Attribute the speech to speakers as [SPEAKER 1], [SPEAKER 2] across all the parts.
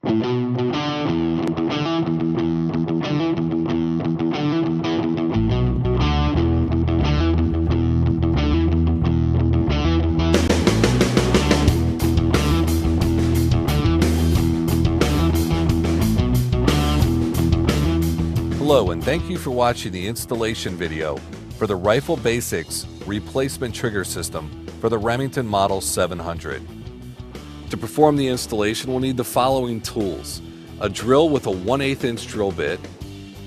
[SPEAKER 1] Hello, and thank you for watching the installation video for the Rifle Basix replacement trigger system for the Remington Model 700. To perform the installation, we'll need the following tools: a drill with a 1/8 inch drill bit,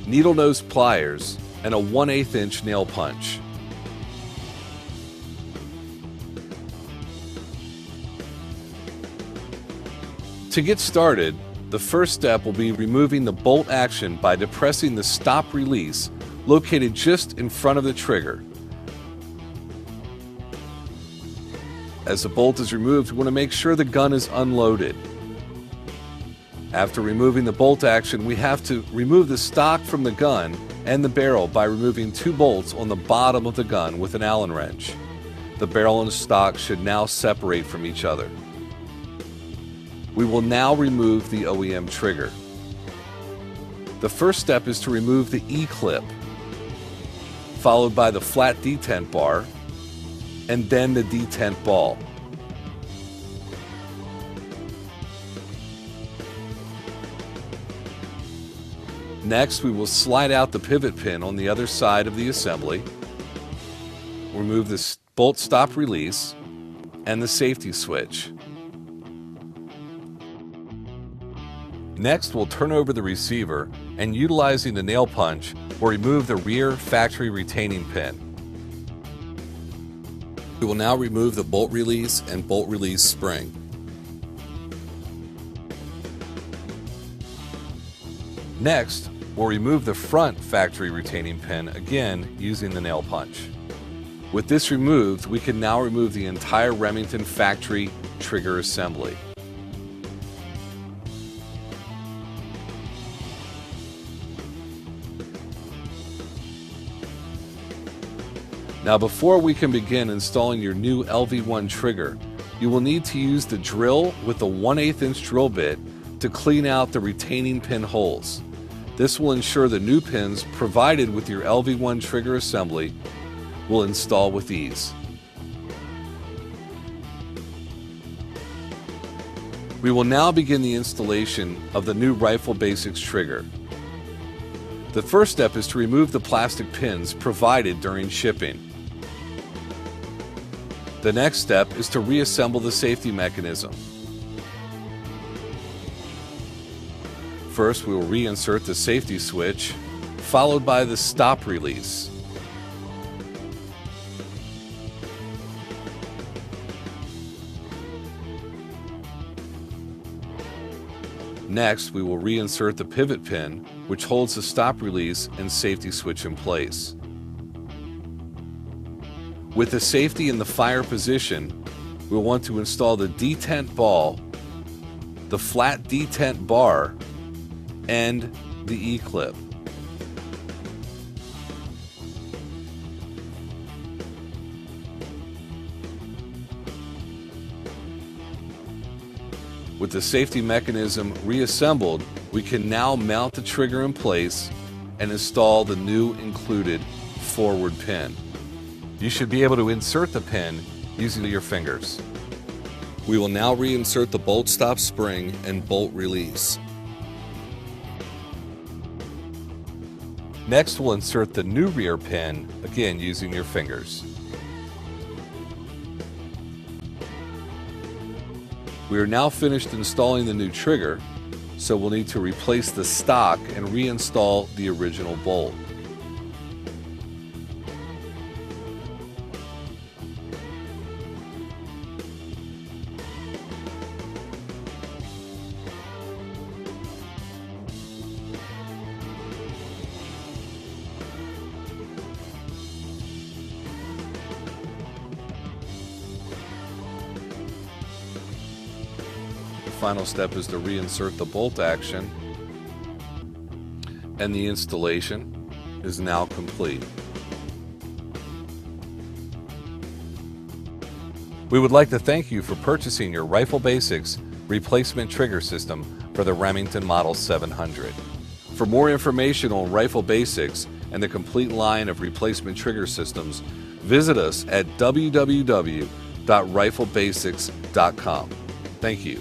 [SPEAKER 1] needle nose pliers, and a 1/8 inch nail punch. To get started, the first step will be removing the bolt action by depressing the stop release located just in front of the trigger. As the bolt is removed, we want to make sure the gun is unloaded. After removing the bolt action, we have to remove the stock from the gun and the barrel by removing 2 bolts on the bottom of the gun with an Allen wrench. The barrel and the stock should now separate from each other. We will now remove the OEM trigger. The first step is to remove the E-clip, followed by the flat detent bar, and then the detent ball. Next, we will slide out the pivot pin on the other side of the assembly, remove the bolt stop release, and the safety switch. Next, we'll turn over the receiver and, utilizing the nail punch, we'll remove the rear factory retaining pin. We will now remove the bolt release and bolt release spring. Next, we'll remove the front factory retaining pin, again using the nail punch. With this removed, we can now remove the entire Remington factory trigger assembly. Now, before we can begin installing your new LV1 trigger, you will need to use the drill with the 1/8 inch drill bit to clean out the retaining pin holes. This will ensure the new pins provided with your LV1 trigger assembly will install with ease. We will now begin the installation of the new Rifle Basix trigger. The first step is to remove the plastic pins provided during shipping. The next step is to reassemble the safety mechanism. First, we will reinsert the safety switch, followed by the stop release. Next, we will reinsert the pivot pin, which holds the stop release and safety switch in place. With the safety in the fire position, we'll want to install the detent ball, the flat detent bar, and the E-clip. With the safety mechanism reassembled, we can now mount the trigger in place and install the new included forward pin. You should be able to insert the pin using your fingers. We will now reinsert the bolt stop spring and bolt release. Next, we'll insert the new rear pin, again using your fingers. We are now finished installing the new trigger, so we'll need to replace the stock and reinstall the original bolt. Final step is to reinsert the bolt action, and the installation is now complete. We would like to thank you for purchasing your Rifle Basix replacement trigger system for the Remington Model 700. For more information on rifle basics and the complete line of replacement trigger systems, visit us at www.riflebasics.com. Thank you.